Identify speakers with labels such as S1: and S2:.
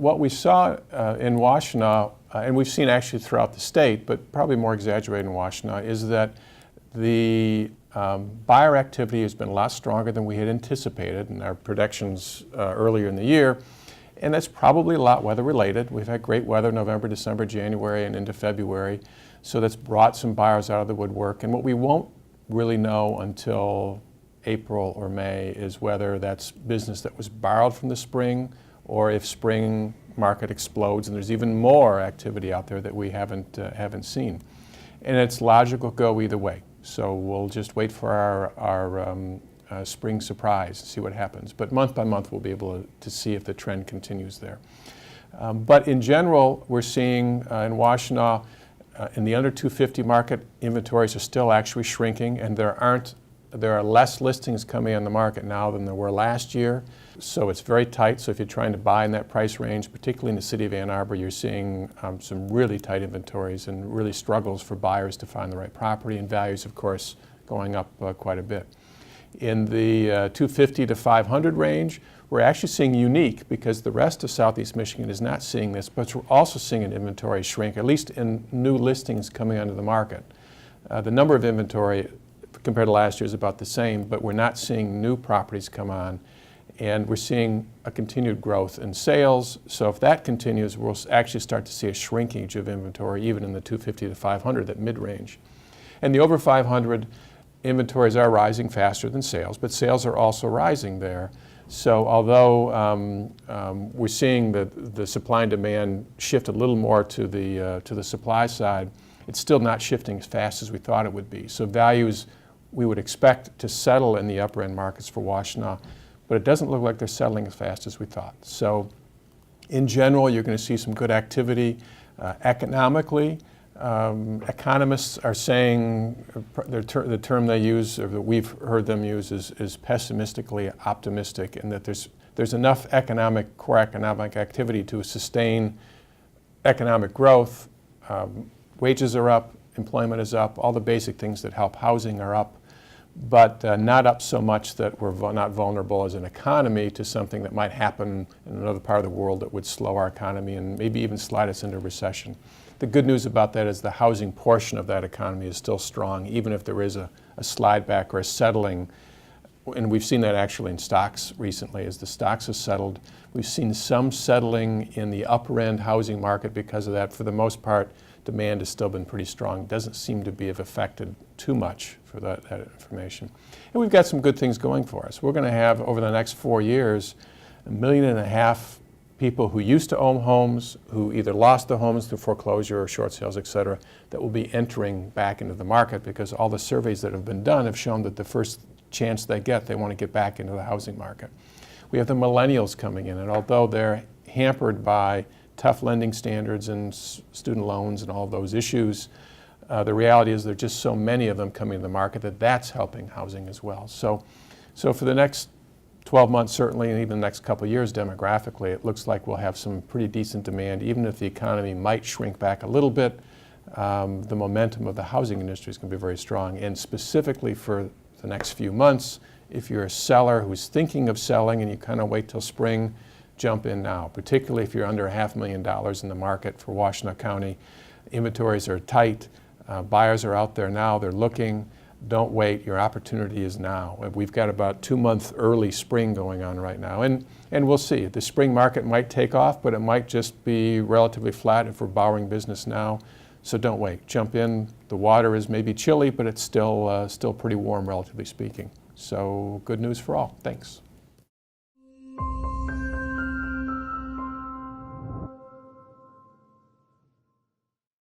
S1: what we saw in Washtenaw, and we've seen actually throughout the state, but probably more exaggerated in Washtenaw, is that the buyer activity has been a lot stronger than we had anticipated in our predictions earlier in the year. And that's probably a lot weather related. We've had great weather November, December, January, and into February. So that's brought some buyers out of the woodwork. And what we won't really know until April or May is whether that's business that was borrowed from the spring, or if spring market explodes and there's even more activity out there that we haven't seen. And it's logical to go either way. So we'll just wait for our spring surprise to see what happens. But month by month we'll be able to see if the trend continues there. But in general, we're seeing in Washtenaw, in the under 250 market, inventories are still actually shrinking, and there are less listings coming on the market now than there were last year. So it's very tight. So if you're trying to buy in that price range, particularly in the city of Ann Arbor, you're seeing some really tight inventories and really struggles for buyers to find the right property, and values, of course, going up quite a bit. In the 250 to 500 range, we're actually seeing unique, because the rest of Southeast Michigan is not seeing this, but we're also seeing an inventory shrink, at least in new listings coming onto the market. The number of inventory compared to last year is about the same, but we're not seeing new properties come on, and we're seeing a continued growth in sales. So if that continues, we'll actually start to see a shrinkage of inventory even in the 250 to 500, that mid-range. And the over 500 inventories are rising faster than sales, but sales are also rising there. So although we're seeing the supply and demand shift a little more to the supply side, it's still not shifting as fast as we thought it would be. So values we would expect to settle in the upper end markets for Washtenaw, but it doesn't look like they're settling as fast as we thought. So in general, you're going to see some good activity economically. Economists are saying, the term they use, or that we've heard them use, is pessimistically optimistic, and that there's enough core economic activity to sustain economic growth. Wages are up, employment is up, all the basic things that help housing are up, but not up so much that we're not vulnerable as an economy to something that might happen in another part of the world that would slow our economy and maybe even slide us into recession. The good news about that is the housing portion of that economy is still strong, even if there is a slide back or a settling. And we've seen that actually in stocks recently. As the stocks have settled, we've seen some settling in the upper end housing market because of that. For the most part, demand has still been pretty strong. It doesn't seem to be affected too much for that information. And we've got some good things going for us. We're going to have, over the next 4 years, 1.5 million people who used to own homes, who either lost their homes through foreclosure or short sales, et cetera, that will be entering back into the market, because all the surveys that have been done have shown that the first chance they get, they want to get back into the housing market. We have the millennials coming in, and although they're hampered by tough lending standards and student loans and all those issues, the reality is there are just so many of them coming to the market that that's helping housing as well. So for the next 12 months certainly, and even the next couple of years demographically, it looks like we'll have some pretty decent demand. Even if the economy might shrink back a little bit, the momentum of the housing industry is going to be very strong. And specifically for the next few months, if you're a seller who's thinking of selling and you kind of wait till spring, jump in now, particularly if you're under $500,000 in the market for Washtenaw County. Inventories are tight. Buyers are out there now. They're looking. Don't wait. Your opportunity is now. We've got about 2-month early spring going on right now, and we'll see. The spring market might take off, but it might just be relatively flat if we're borrowing business now. So don't wait. Jump in. The water is maybe chilly, but it's still pretty warm, relatively speaking. So good news for all. Thanks.